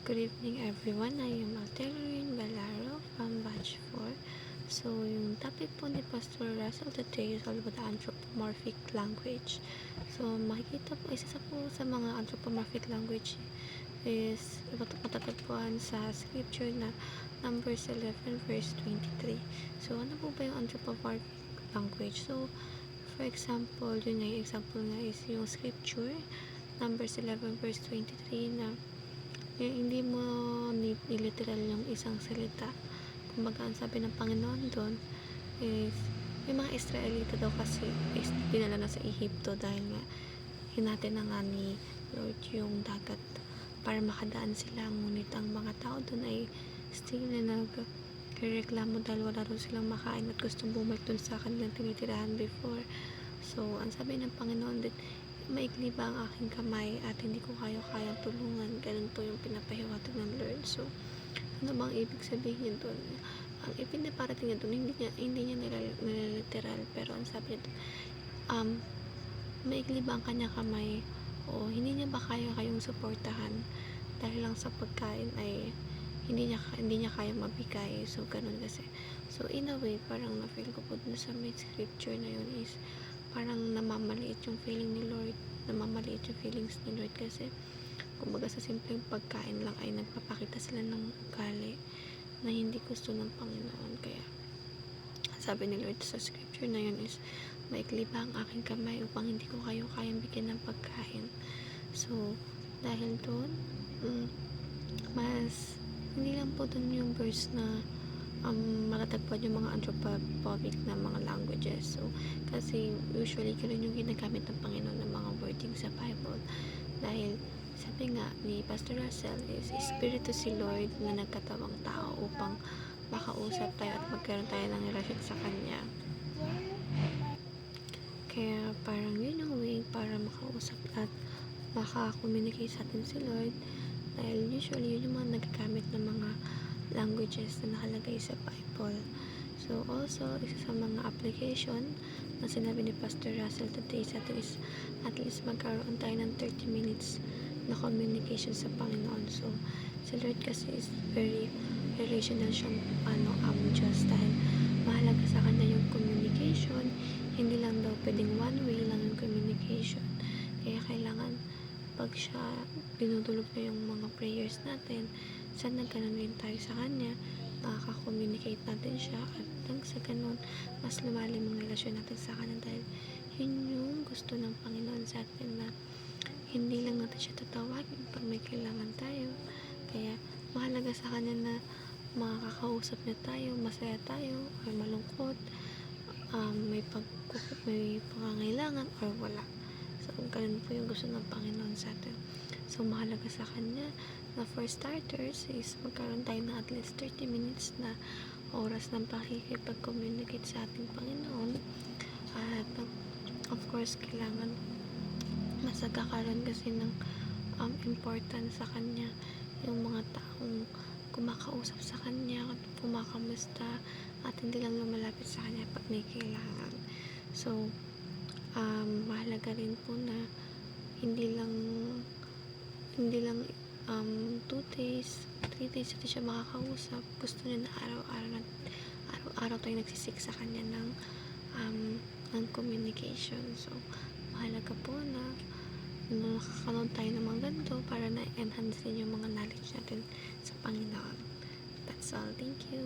Good evening everyone, I am Alterin Galaro from Batch 4. So, yung topic po ni Pastor Russell today is all about anthropomorphic language. So, makikita po, isa sa mga anthropomorphic language is matatagpuan sa scripture na Numbers 11 verse 23. So, ano po ba yung anthropomorphic language? So, for example, yun nga, yung example nga is yung scripture Numbers 11 verse 23 na hindi mo niliteral yung isang salita. Kumbaga, ang sabi ng Panginoon doon is may mga Israelita daw kasi is dinala na sa Ehipto dahil nga hinati na nga ni Lord yung dagat para makadaan sila, ngunit ang mga tao doon ay still na nagreklamo dahil wala rin silang makain at gustong bumalik doon sa kanilang tinitirahan before. So, ang sabi ng Panginoon din, maikli ba ang aking kamay at hindi ko kayang tulungan. Ganun po yung pinapahiwatig ng Lord. So, ano bang ibig sabihin doon? Ang ipinaparating niya doon, hindi niya niliteral, pero ang sabi niya doon, maikli ba ang kanyang kamay o hindi niya ba kayong suportahan dahil lang sa pagkain ay hindi niya kayang mabigay. So, ganun kasi. So, in a way, parang na-feel ko po dun sa may scripture na yun is parang namamaliit yung feeling ni Lord, namamaliit yung feelings ni Lord kasi kumbaga sa simpleng pagkain lang ay nagpapakita sila ng ugali na hindi gusto ng Panginoon. Kaya sabi ni Lord sa scripture na yun is maikli ba ang aking kamay upang hindi ko kayo kayang bigyan ng pagkain. So dahil doon mas hindi lang po doon yung verse na matatagpuan yung mga anthropomorphic na mga languages. So, kasi usually yun yung ginagamit ng Panginoon ng mga wording sa Bible. Dahil, sabi nga ni Pastor Russell is Espiritu si Lord na nagkatawang tao upang makausap tayo at magkaroon tayo ng relasyon sa Kanya. Kaya parang yun yung way para makausap at maka-communicate sa atin si Lord. Dahil usually yun yung mga nagagamit ng mga languages na nakalagay sa Bible. So, also, isa sa mga application na sinabi ni Pastor Russell today sa atin is at least magkaroon tayo ng 30 minutes na communication sa Panginoon. So, si Lord kasi is very relational siyang Diyos dahil mahalaga sa Kanya yung communication. Hindi lang daw pwedeng one way lang yung communication. Kaya kailangan pag siya dinudulog na yung mga prayers natin, sana ganun din tayo sa Kanya, nakaka-communicate natin siya at nang sa ganun, mas lumalim ang relasyon natin sa Kanya dahil yun yung gusto ng Panginoon sa atin na hindi lang natin siya tatawagin pag may kailangan tayo. Kaya mahalaga sa Kanya na makakausap niya tayo, masaya tayo, or malungkot, may pangangailangan or wala. So, ganun po yung gusto ng Panginoon sa atin. So, mahalaga sa Kanya na for starters is magkaroon tayo ng at least 30 minutes na oras ng pakikipag-communicate sa ating Panginoon. At, of course, kailangan mas nagkakaroon kasi ng importance sa Kanya yung mga taong kumakausap sa Kanya, kumakamusta, at hindi lang lumalapit sa Kanya pag may kailangan. So, mahalaga rin po na hindi lang 2 days, 3 days natin siya makakausap. Gusto niya na araw-araw tayo nagsisik sa Kanya ng communication. So, mahalaga po na nakakanood tayo ng mga ganito para na-enhance din yung mga knowledge natin sa Panginoon. That's all. Thank you.